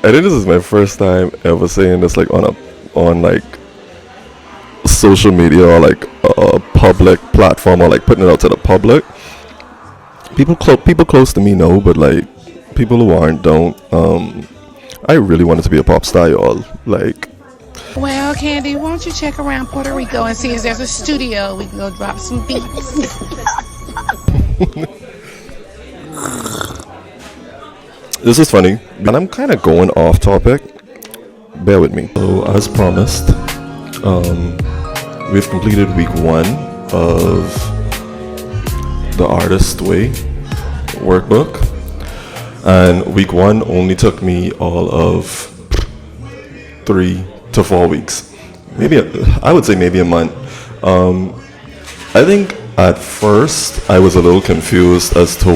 I think this is my first time ever saying this like on like social media or like a public platform or like putting it out to the public. People close to me know, but like people who aren't don't. I really wanted to be a pop star, y'all. Like, Well, Candy, why don't you check around Puerto Rico and see if there's a studio we can go drop some beats? this is funny, and I'm kind of going off topic. Bear with me. So, as promised, we've completed week 1 of the Artist Way workbook, and week 1 only took me all of 3 to 4 weeks. I would say maybe a month. I think at first I was a little confused as to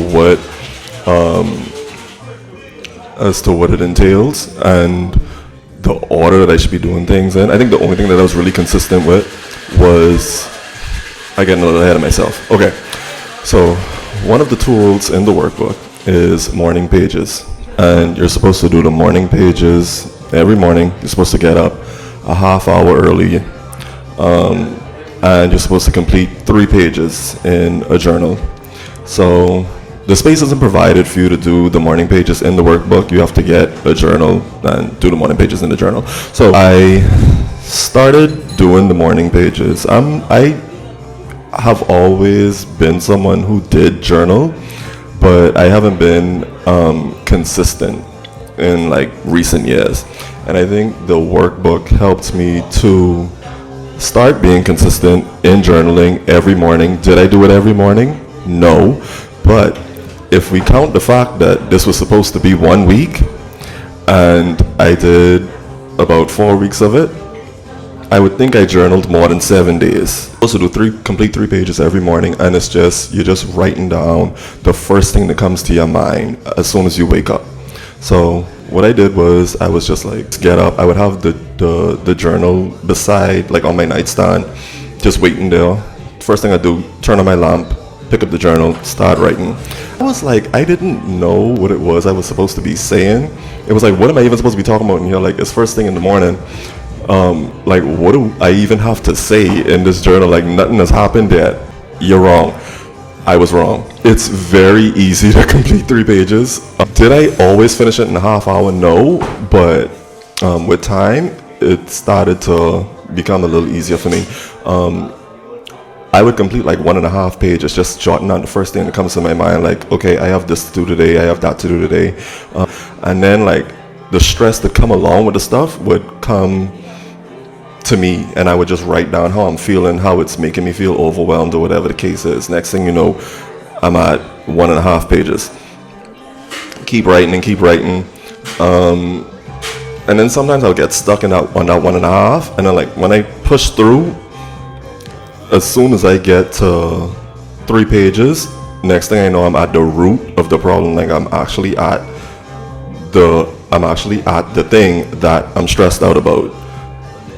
what it entails and the order that I should be doing things in. I think the only thing that I was really consistent with was I get a little ahead of myself. Okay, so one of the tools in the workbook is morning pages, and you're supposed to do the morning pages every morning. You're supposed to get up a half hour early, and you're supposed to complete 3 pages in a journal. So the space isn't provided for you to do the morning pages in the workbook. You have to get a journal and do the morning pages in the journal. So I started doing the morning pages. I have always been someone who did journal, but I haven't been consistent in like recent years. And I think the workbook helped me to start being consistent in journaling every morning. Did I do it every morning? No. But if we count the fact that this was supposed to be 1 week and I did about 4 weeks of it, I would think I journaled more than 7 days. Also do complete 3 pages every morning, and you're just writing down the first thing that comes to your mind as soon as you wake up. So what I did was I was just like, get up. I would have the journal beside, like on my nightstand, just waiting there. First thing I do, turn on my lamp, pick up the journal, start writing. I was like, I didn't know what it was I was supposed to be saying. It was like, what am I even supposed to be talking about? And you're like, it's first thing in the morning. Like, what do I even have to say in this journal? Like, nothing has happened yet. You're wrong. I was wrong. It's very easy to complete 3 pages. Did I always finish it in a half hour? No, but with time, it started to become a little easier for me. I would complete like 1.5 pages, just jotting down the first thing that comes to my mind, like, okay, I have this to do today, I have that to do today. And then like the stress that come along with the stuff would come to me, and I would just write down how I'm feeling, how it's making me feel overwhelmed or whatever the case is. Next thing you know, I'm at 1.5 pages. Keep writing and keep writing. And then sometimes I'll get stuck in that 1.5, and then like when I push through, as soon as I get to 3 pages, next thing I know, I'm at the root of the problem. Like I'm actually at the thing that I'm stressed out about.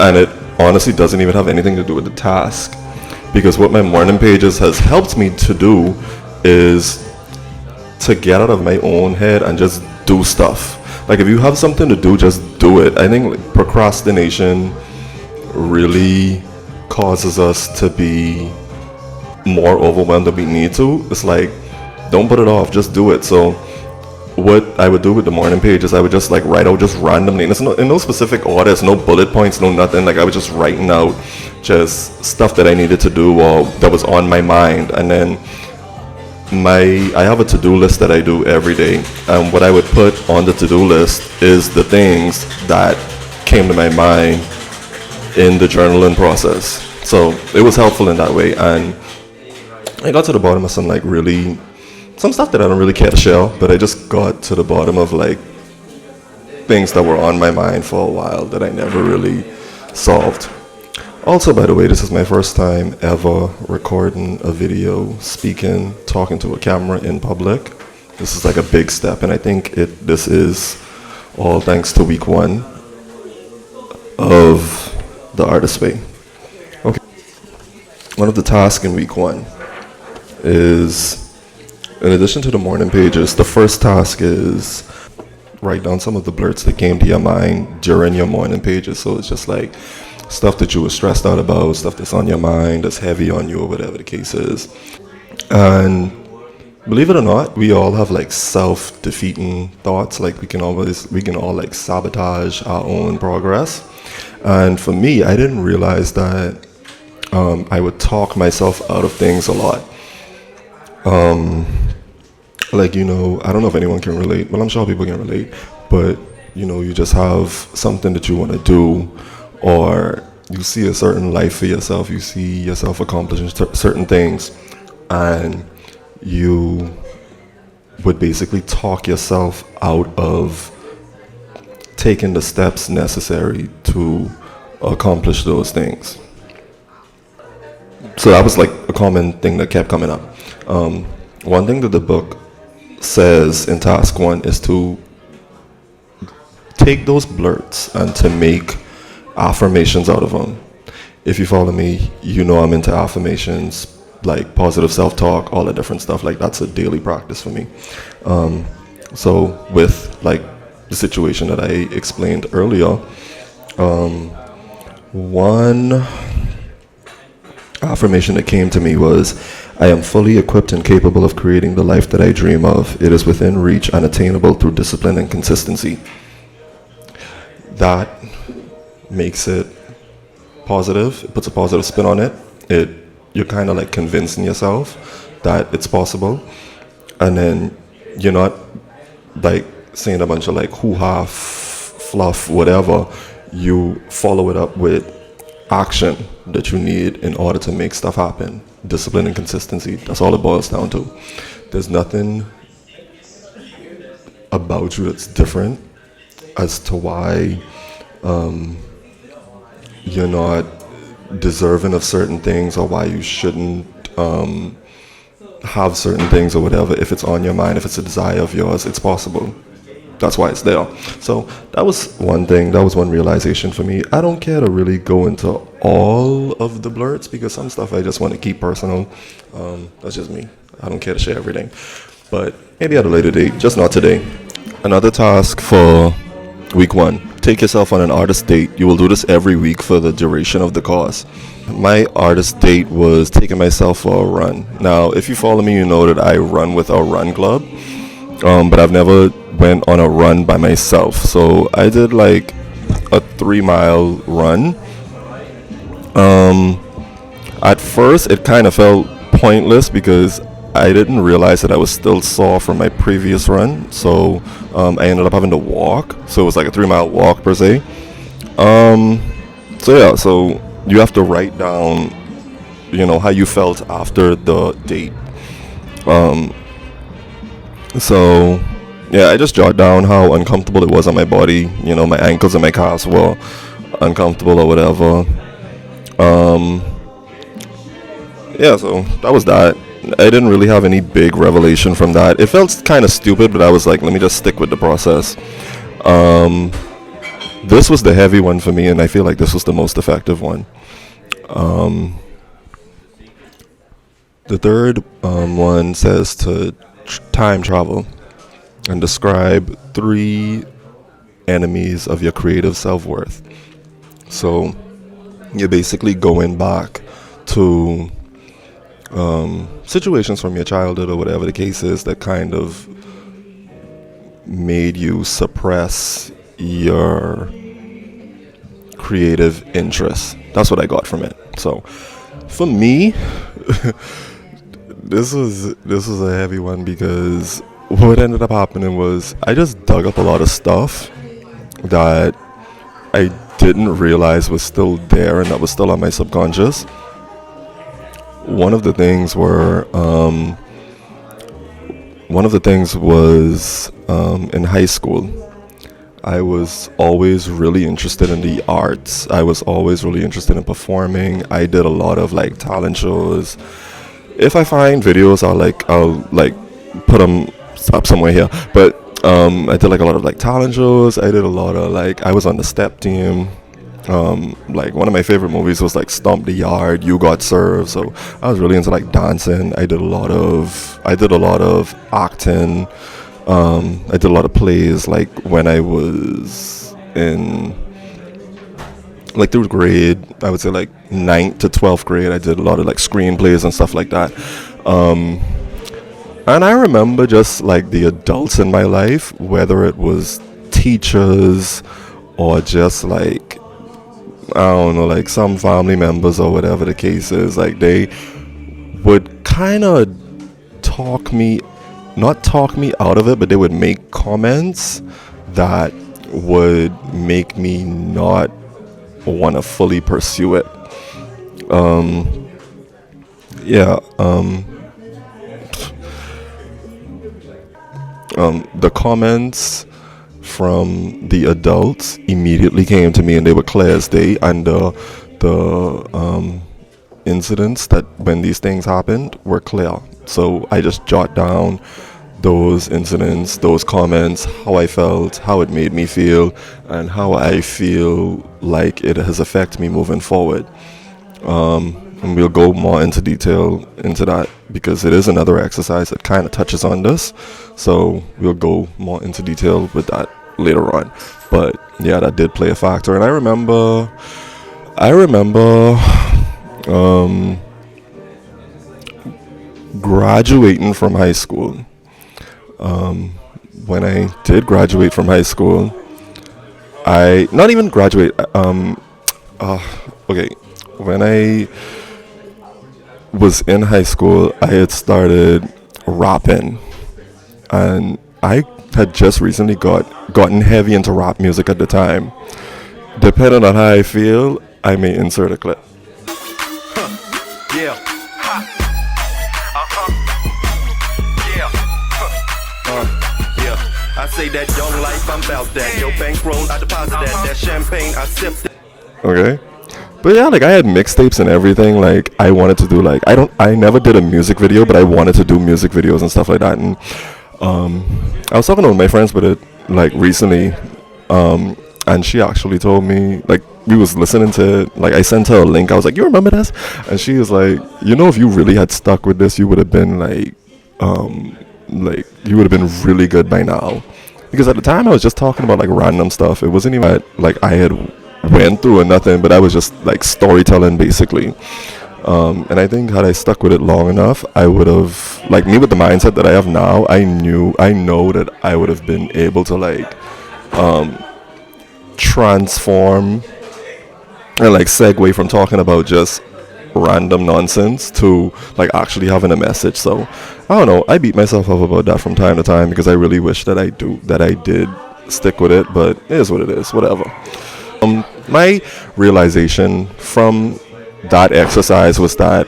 And it honestly doesn't even have anything to do with the task, because what my morning pages has helped me to do is to get out of my own head and just do stuff. Like if you have something to do, just do it. I think like, procrastination really causes us to be more overwhelmed than we need to. It's like, don't put it off, just do it. So what I would do with the morning pages, I would just like write out just randomly, and it's in no specific order, it's no bullet points, no nothing. Like I was just writing out just stuff that I needed to do or that was on my mind. And then I have a to-do list that I do every day, and what I would put on the to-do list is the things that came to my mind in the journaling process. So it was helpful in that way, and I got to the bottom of some stuff that I don't really care to share, but I just got to the bottom of like things that were on my mind for a while that I never really solved. Also, by the way, this is my first time ever recording a video, speaking, talking to a camera in public. This is like a big step, and I think this is all thanks to week 1 of the Artist Way. Okay. One of the tasks in week 1 is, in addition to the morning pages, the first task is write down some of the blurts that came to your mind during your morning pages. So it's just like stuff that you were stressed out about, stuff that's on your mind, that's heavy on you, or whatever the case is. And believe it or not, we all have like self-defeating thoughts. Like we can all like sabotage our own progress. And for me, I didn't realize that I would talk myself out of things a lot. Like, I don't know if anyone can relate. Well, I'm sure people can relate. But, you just have something that you want to do, or you see a certain life for yourself. You see yourself accomplishing certain things, and you would basically talk yourself out of taking the steps necessary to accomplish those things. So that was like a common thing that kept coming up. One thing that the book says in task 1 is to take those blurts and to make affirmations out of them. If you follow me, I'm into affirmations, like positive self-talk, all that different stuff. Like that's a daily practice for me. So with like the situation that I explained earlier, one affirmation that came to me was, I am fully equipped and capable of creating the life that I dream of. It is within reach and attainable through discipline and consistency. That makes it positive. It puts a positive spin on it. You're kind of like convincing yourself that it's possible. And then you're not like saying a bunch of like hoo-ha, fluff, whatever. You follow it up with action that you need in order to make stuff happen. Discipline and consistency. That's all it boils down to. There's nothing about you that's different as to why you're not deserving of certain things, or why you shouldn't have certain things, or whatever. If it's on your mind, if it's a desire of yours, it's possible. That's why it's there. So that was one thing. That was one realization for me. I don't care to really go into all of the blurts, because some stuff I just want to keep personal. That's just me. I don't care to share everything. But maybe at a later date, just not today. Another task for week 1. Take yourself on an artist date. You will do this every week for the duration of the course. My artist date was taking myself for a run. Now, if you follow me, you know that I run with a run club. But I've never went on a run by myself. So I did like a 3-mile run. At first it kind of felt pointless because I didn't realize that I was still sore from my previous run. So I ended up having to walk. So it was like a 3-mile walk per se. So you have to write down, how you felt after the date. So I just jotted down how uncomfortable it was on my body. My ankles and my calves were uncomfortable or whatever. So that was that. I didn't really have any big revelation from that. It felt kind of stupid, but I was like, let me just stick with the process. This was the heavy one for me, and I feel like this was the most effective one. The third one says to time travel and describe 3 enemies of your creative self-worth. So you're basically going back to situations from your childhood or whatever the case is that kind of made you suppress your creative interests. That's what I got from it. So for me, this was a heavy one, because what ended up happening was I just dug up a lot of stuff that I didn't realize was still there and that was still on my subconscious. One of the things was in high school. I was always really interested in the arts. I was always really interested in performing. I did a lot of like talent shows. If I find videos, I'll put them up somewhere here. But I did like a lot of like talent shows. I did a lot of I was on the step team. Like one of my favorite movies was like Stomp the Yard, You Got Served. So I was really into like dancing. I did a lot of acting. I did a lot of plays, like when I was in like through grade, I would say like ninth to 12th grade. I did a lot of like screenplays and stuff like that. Um, and I remember just like the adults in my life, whether it was teachers or just like, I don't know, like some family members or whatever the case is, like they would kind of talk me, not talk me out of it, but they would make comments that would make me not want to fully pursue it. Yeah. The comments from the adults immediately came to me, and they were clear as day. And the incidents that when these things happened were clear. So I just jot down those incidents, those comments, how I felt, how it made me feel, and how I feel like it has affected me moving forward. And we'll go more into detail into that because it is another exercise that kind of touches on this. So we'll go more into detail with that later on. But yeah, that did play a factor. And I remember graduating from high school. When I did graduate from high school, I not even graduate. Okay, when I was in high school, I had started rapping, and I had just recently gotten heavy into rap music at the time. Depending on how I feel, I may insert a clip. Yeah. Ha. Yeah. I say that young life, I'm about that. Yo, bankroll, I deposit that. That champagne, I sip that. Okay. But yeah, like I had mixtapes and everything. Like I wanted to do like I never did a music video, but I wanted to do music videos and stuff like that. And I was talking to one of my friends with it like recently, and she actually told me, like, we was listening to it, like I sent her a link. I was like, you remember this? And she was like, you know, if you really had stuck with this, you would have been like you would have been really good by now. Because at the time I was just talking about like random stuff. It wasn't even like I had went through or nothing, but I was just like storytelling basically. And I think had I stuck with it long enough, I would have, like me with the mindset that I have now, I know that I would have been able to like transform and like segue from talking about just random nonsense to like actually having a message. So I don't know, I beat myself up about that from time to time because I really wish that I did stick with it, but it is what it is, whatever. My realization from that exercise was that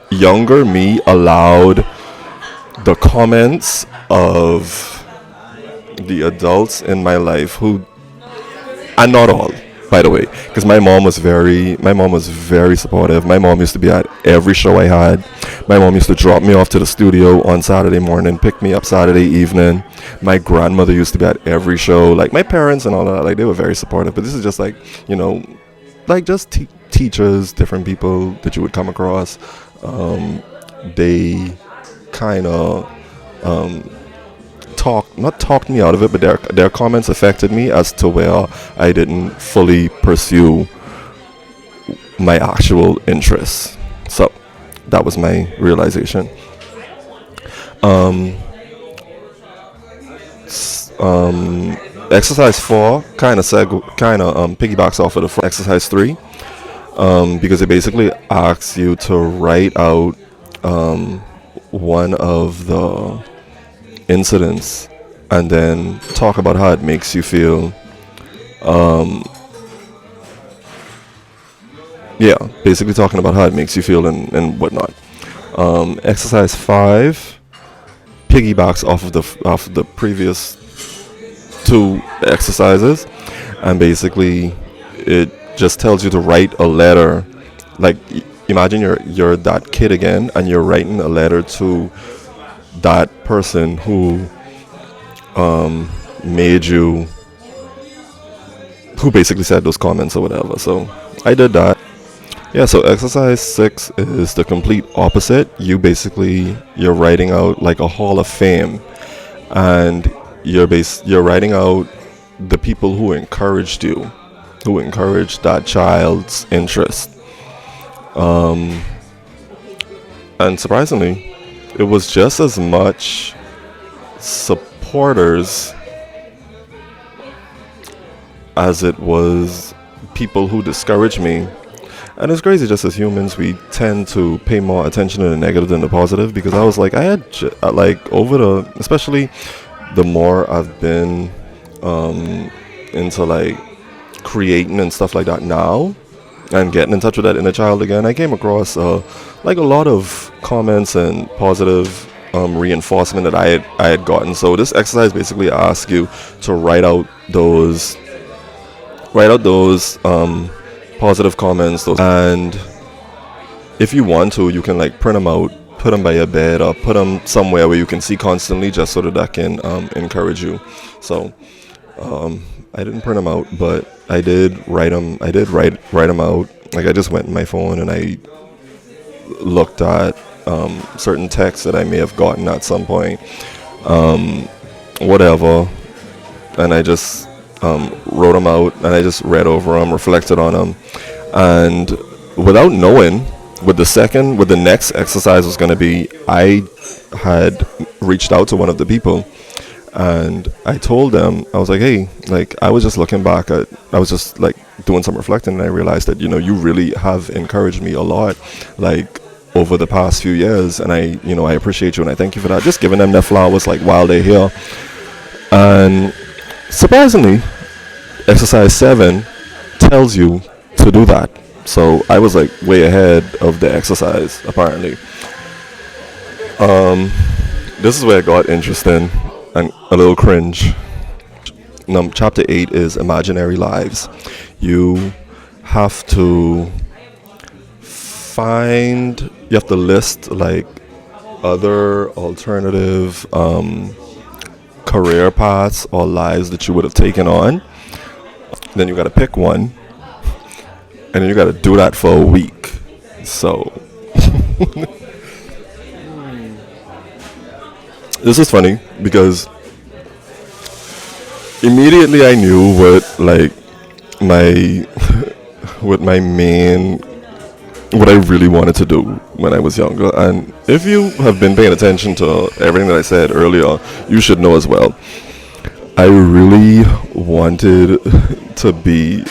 younger me allowed the comments of the adults in my life who, and not all, by the way, because my mom was very supportive. My mom used to be at every show I had. My mom used to drop me off to the studio on Saturday morning, pick me up Saturday evening. My grandmother used to be at every show. Like my parents and all that, like they were very supportive. But this is just like, you know, like just teachers, different people that you would come across. They kind of not talked me out of it, but their comments affected me as to where I didn't fully pursue my actual interests. So that was my realization. Exercise 4 kind of piggybacks off of the exercise 3, because it basically asks you to write out one of the incidents and then talk about how it makes you feel. Basically talking about how it makes you feel and whatnot. Exercise 5 piggybacks off of the previous 2 exercises, and basically it just tells you to write a letter. Like imagine you're that kid again, and you're writing a letter to that person who made you, who basically said those comments or whatever. So I did that. Yeah, so exercise 6 is the complete opposite. You're writing out like a hall of fame, and you're writing out the people who encouraged you, who encouraged that child's interest. And surprisingly, it was just as much supporters as it was people who discouraged me. And it's crazy, just as humans, we tend to pay more attention to the negative than the positive, because I was like, I had, over the, especially the more I've been into, like, creating and stuff like that now, and getting in touch with that inner child again, I came across, like, a lot of comments and positive reinforcement that I had gotten. So this exercise basically asks you to write out those positive comments, and if you want to, you can, like, print them out, put them by your bed, or put them somewhere where you can see constantly, just so that can encourage you. So I didn't print them out, but I did write them. I did write them out. Like, I just went in my phone and I looked at certain texts that I may have gotten at some point, whatever, and I just wrote them out, and I just read over them, reflected on them, and without knowing what the next exercise was going to be, I had reached out to one of the people, and I told them, I was like, hey, like, I was just like doing some reflecting, and I realized that, you really have encouraged me a lot, like, over the past few years, and I appreciate you, and I thank you for that. Just giving them their flowers, like, while they're here. And surprisingly, exercise 7 tells you to do that. So I was, like, way ahead of the exercise, apparently. This is where it got interesting and a little cringe. Chapter 8 is imaginary lives. You have to list, like, other alternative career paths or lives that you would have taken on. Then you got to pick one, and then you got to do that for a week. So this is funny because immediately I knew what I really wanted to do when I was younger. And if you have been paying attention to everything that I said earlier, you should know as well. I really wanted to be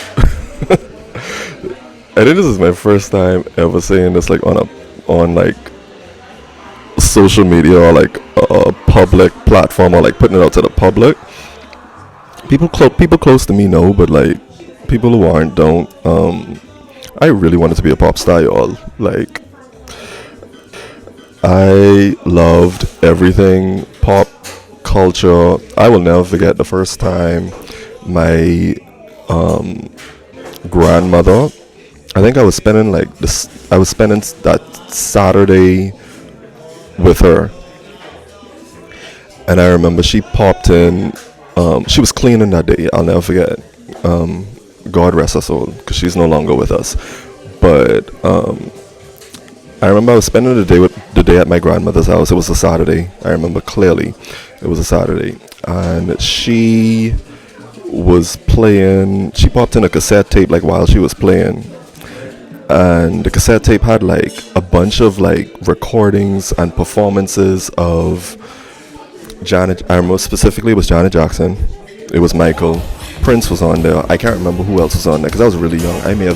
I think this is my first time ever saying this, like, on like social media, or like a public platform, or like putting it out to the public. People close to me know, but, like, people who aren't don't. I really wanted to be a pop star, y'all. Like, I loved everything pop culture. I will never forget the first time my grandmother, I think I was spending that Saturday with her, and I remember she popped in. She was cleaning that day. I'll never forget. God rest her soul, because she's no longer with us. But I remember I was spending the day at my grandmother's house. It was a Saturday. I remember clearly. It was a Saturday, and she was playing. She popped in a cassette tape, like, while she was playing, and the cassette tape had, like, a bunch of, like, recordings and performances of Janet. I remember specifically it was Janet Jackson. It was Michael. Prince was on there. I can't remember who else was on there, because I was really young. I may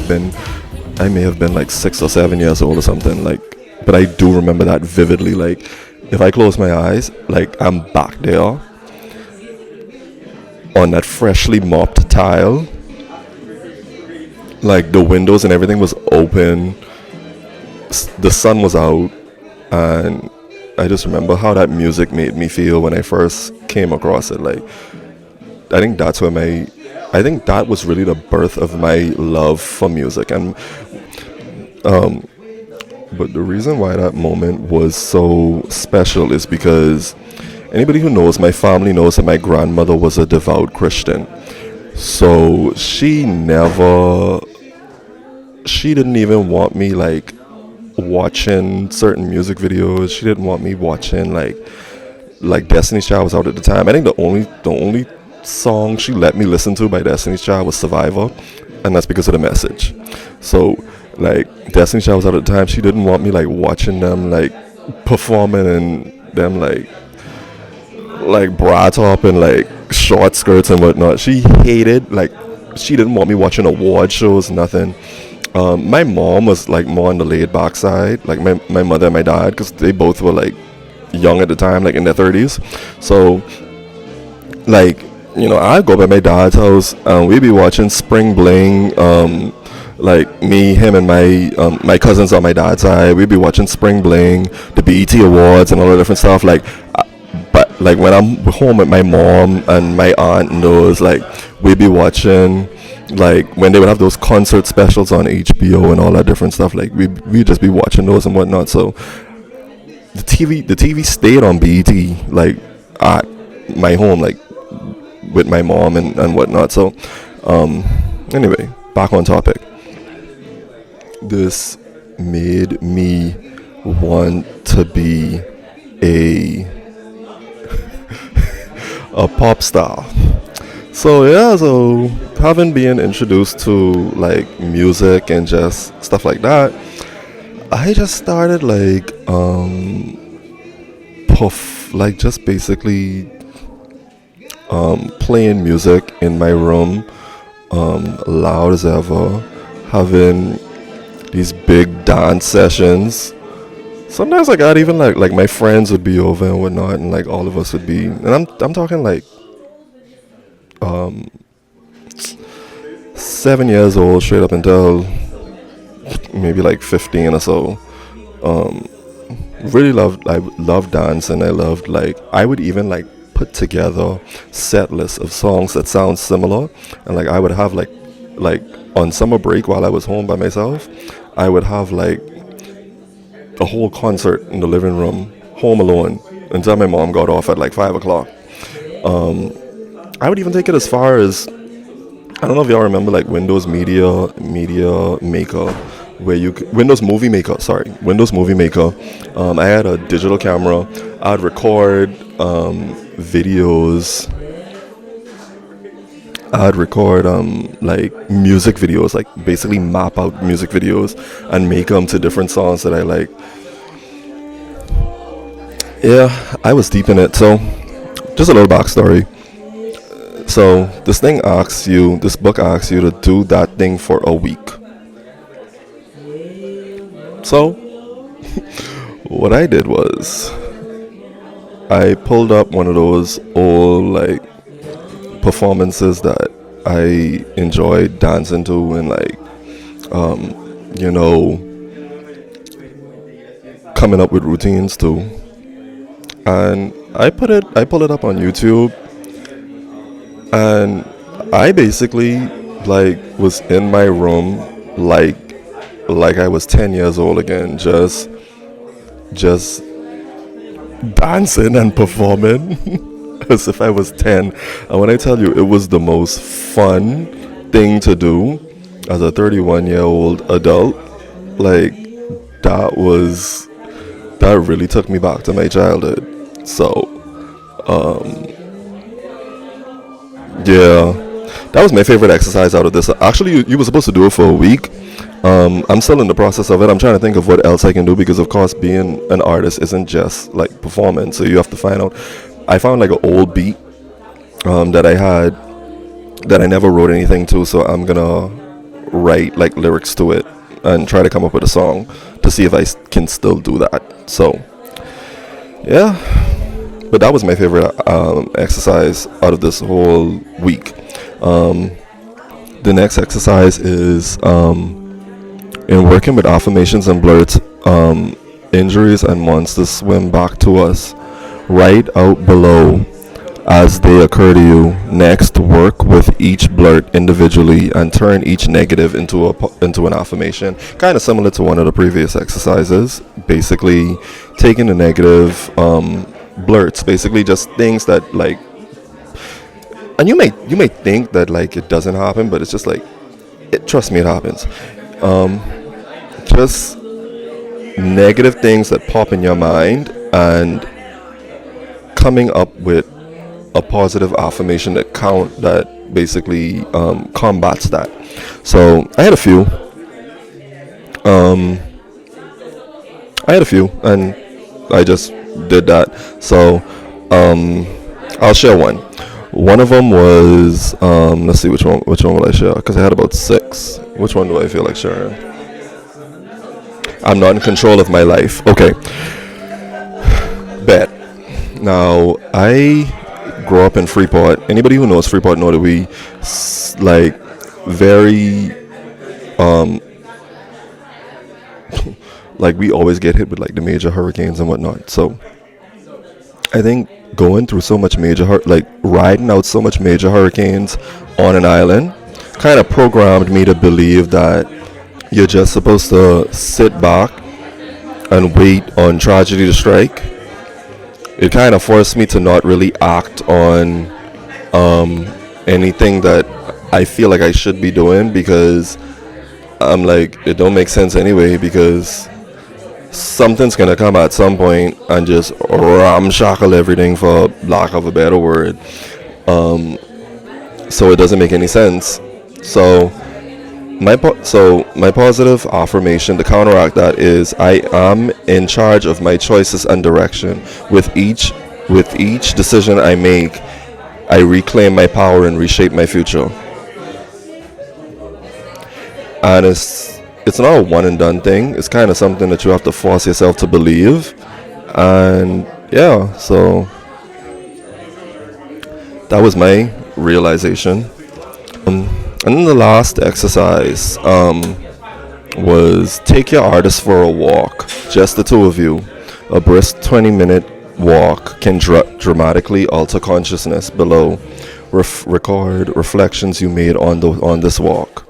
have been like 6 or 7 years old or something, like, but I do remember that vividly. Like, if I close my eyes, like, I'm back there on that freshly mopped tile, like, the windows and everything was open, the sun was out, and I just remember how that music made me feel when I first came across it. Like, I think that was really the birth of my love for music. And but the reason why that moment was so special is because anybody who knows my family knows that my grandmother was a devout Christian. So she didn't even want me, like, watching certain music videos. She didn't want me watching, like, like Destiny's Child was out at the time. I think the only song she let me listen to by Destiny's Child was Survivor, and that's because of the message. So like Destiny's Child was out at the time. She didn't want me like watching them like performing and them like bra top and like short skirts and whatnot. She hated, like, she didn't want me watching award shows, nothing. My mom was like more on the laid back side, like my mother and my dad, because they both were like young at the time, like in their 30s. So like, you know, I'd go by my dad's house and we'd be watching Spring Bling. Like me, him, and my cousins on my dad's side, we'd be watching Spring Bling, the BET Awards, and all the different stuff. Like, but like when I'm home with my mom and my aunt and those, like we'd be watching, like when they would have those concert specials on HBO and all that different stuff. Like we'd just be watching those and whatnot. So the TV stayed on BET, like at my home, like with my mom and whatnot. So anyway, back on topic. This made me want to be a a pop star. So yeah, so having been introduced to like music and just stuff like that, I just started like like just basically playing music in my room, loud as ever, having these big dance sessions. Sometimes like I'd even like my friends would be over and whatnot, and like all of us would be, and I'm talking like 7 years old straight up until maybe like 15 or so. Really loved dancing. I loved, like, I would even like put together set lists of songs that sound similar, and like I would have like on summer break while I was home by myself, I would have like a whole concert in the living room, home alone, until my mom got off at like 5 o'clock. I would even take it as far as, I don't know if y'all remember like Windows Media Maker, where you could, Windows Movie Maker. I had a digital camera. I'd record videos. I'd record like music videos, like basically map out music videos and make them to different songs that I like. Yeah, I was deep in it. So just a little backstory. So this book asks you to do that thing for a week. So what I did was I pulled up one of those old like performances that I enjoyed dancing to, and like you know, coming up with routines too. And I pulled it up on YouTube, and I basically like was in my room like I was 10 years old again, just dancing and performing as if I was 10. And when I tell you, it was the most fun thing to do as a 31-year-old adult. Like that really took me back to my childhood. So yeah, that was my favorite exercise out of this. Actually, you were supposed to do it for a week. I'm still in the process of it. I'm trying to think of what else I can do, because of course being an artist isn't just like performing, so you have to find out. I found like an old beat that I had that I never wrote anything to, so I'm gonna write like lyrics to it and try to come up with a song to see if I can still do that. So yeah, but that was my favorite exercise out of this whole week. The next exercise is in working with affirmations and blurts. Injuries and monsters swim back to us. Write out below as they occur to you. Next, work with each blurt individually and turn each negative into an affirmation. Kind of similar to one of the previous exercises. Basically, taking the negative blurts, basically just things that like, and you may think that like it doesn't happen, but it's just like, trust me, it happens. Just negative things that pop in your mind, and coming up with a positive affirmation that basically combats that. So I had a few. And I just did that. So I'll share one. One of them was let's see, which one will I share? Because I had about 6. Which one do I feel like sharing? I'm not in control of my life. Okay. Bet. Now I grew up in Freeport. Anybody who knows Freeport know that we like very like we always get hit with like the major hurricanes and whatnot. So I think going through so much riding out so much major hurricanes on an island kind of programmed me to believe that you're just supposed to sit back and wait on tragedy to strike. It kind of forced me to not really act on anything that I feel like I should be doing, because I'm like, it don't make sense anyway, because something's gonna come at some point and just ramshackle everything, for lack of a better word. So it doesn't make any sense. So my positive affirmation to counteract that is, I am in charge of my choices and direction. With each decision I make, I reclaim my power and reshape my future. And it's not a one and done thing. It's kind of something that you have to force yourself to believe. And yeah, so that was my realization. And then the last exercise was take your artist for a walk, just the two of you. A brisk 20-minute walk can dramatically alter consciousness. Below, record reflections you made on this walk.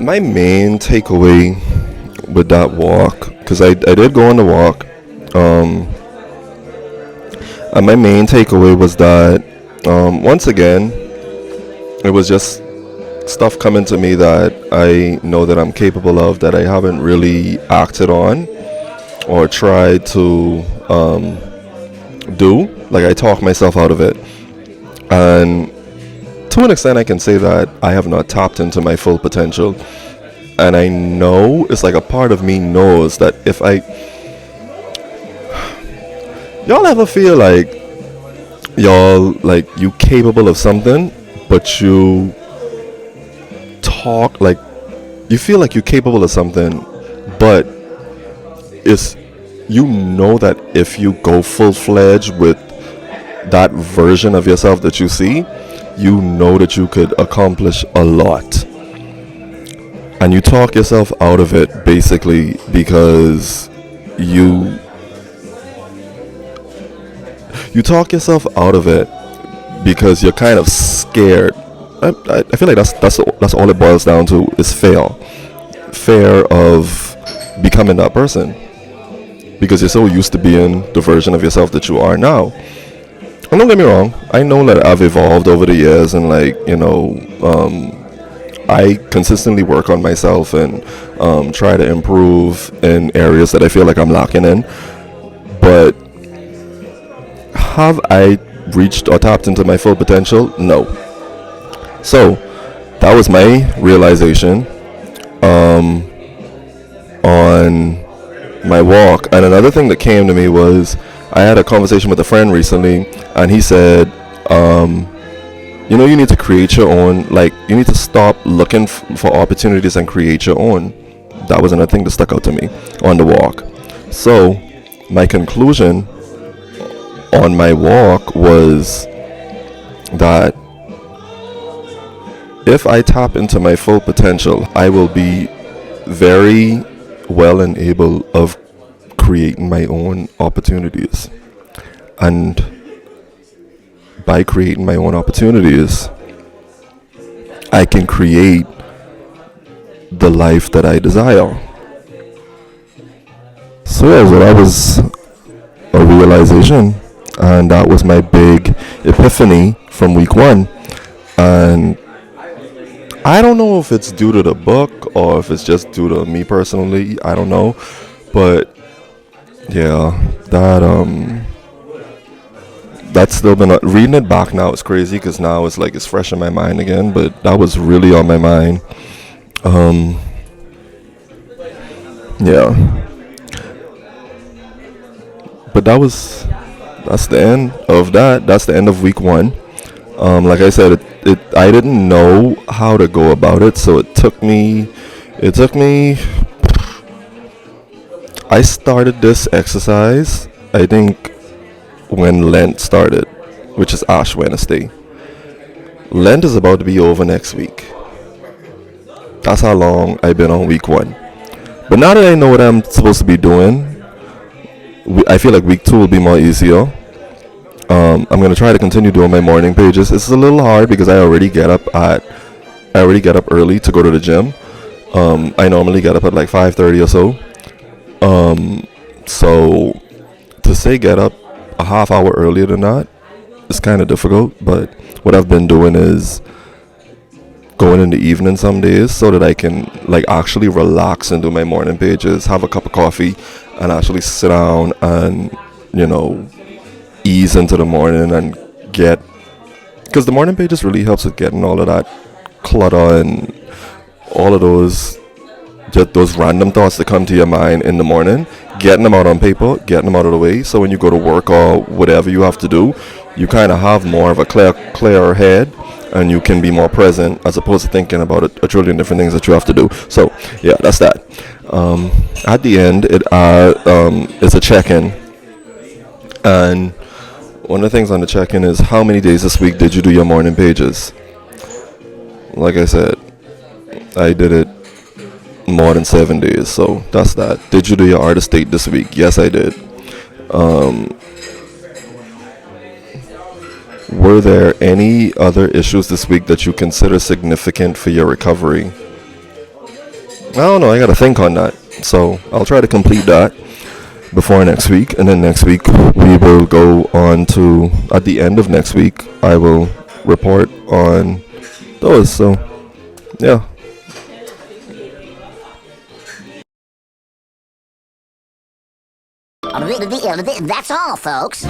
My main takeaway with that walk, because I did go on the walk, and my main takeaway was that once again, it was just stuff coming to me that I know that I'm capable of, that I haven't really acted on or tried to do. Like, I talk myself out of it. And to an extent, I can say that I have not tapped into my full potential. And I know, it's like a part of me knows that if y'all ever feel like y'all, like, you capable of something, but you talk like, you feel like you're capable of something, but it's, you know that if you go full-fledged with that version of yourself that you see, you know that you could accomplish a lot. And you talk yourself out of it, basically, because you talk yourself out of it because you're kind of scared. I feel like that's all it boils down to, is fear of becoming that person, because you're so used to being the version of yourself that you are now. And don't get me wrong, I know that I've evolved over the years, and like, you know, I consistently work on myself and try to improve in areas that I feel like I'm lacking in. But have I reached or tapped into my full potential? No. So that was my realization on my walk. And another thing that came to me was, I had a conversation with a friend recently, and he said, you know, you need to create your own, like, you need to stop looking for opportunities and create your own. That was another thing that stuck out to me on the walk. So my conclusion on my walk was that if I tap into my full potential, I will be very well and able of creating my own opportunities. And by creating my own opportunities, I can create the life that I desire. So yeah, so that was a realization, and that was my big epiphany from week 1. And I don't know if it's due to the book or if it's just due to me personally, I don't know, but Yeah, that's still been reading it back now. It's crazy because now it's like it's fresh in my mind again. But that was really on my mind. Yeah, but that's the end of that. That's the end of week one. Like I said, I didn't know how to go about it, so it took me. I started this exercise, I think, when Lent started, which is Ash Wednesday. Lent is about to be over next week. That's how long I've been on week one. But now that I know what I'm supposed to be doing, I feel like week two will be more easier. I'm gonna try to continue doing my morning pages. It's a little hard because I already get up early to go to the gym. I normally get up at like 5:30 or so. So to say get up a half hour earlier than that is kind of difficult. But what I've been doing is going in the evening some days so that I can like actually relax and do my morning pages, have a cup of coffee, and actually sit down and ease into the morning and get, because the morning pages really helps with getting all of that clutter and all of those, just those random thoughts that come to your mind in the morning, getting them out on paper, getting them out of the way, so when you go to work or whatever you have to do, you kind of have more of a clearer head, and you can be more present as opposed to thinking about a trillion different things that you have to do. So yeah, that's that. At the end, it's a check-in, and one of the things on the check-in is how many days this week did you do your morning pages. Like I said, I did it more than 7 days, so that's that. Did you do your artist date this week? Yes, I did. Were there any other issues this week that you consider significant for your recovery? I don't know, I gotta think on that, so I'll try to complete that before next week, and then next week we will go on to, at the end of next week, I will report on those. So yeah. That's all, folks.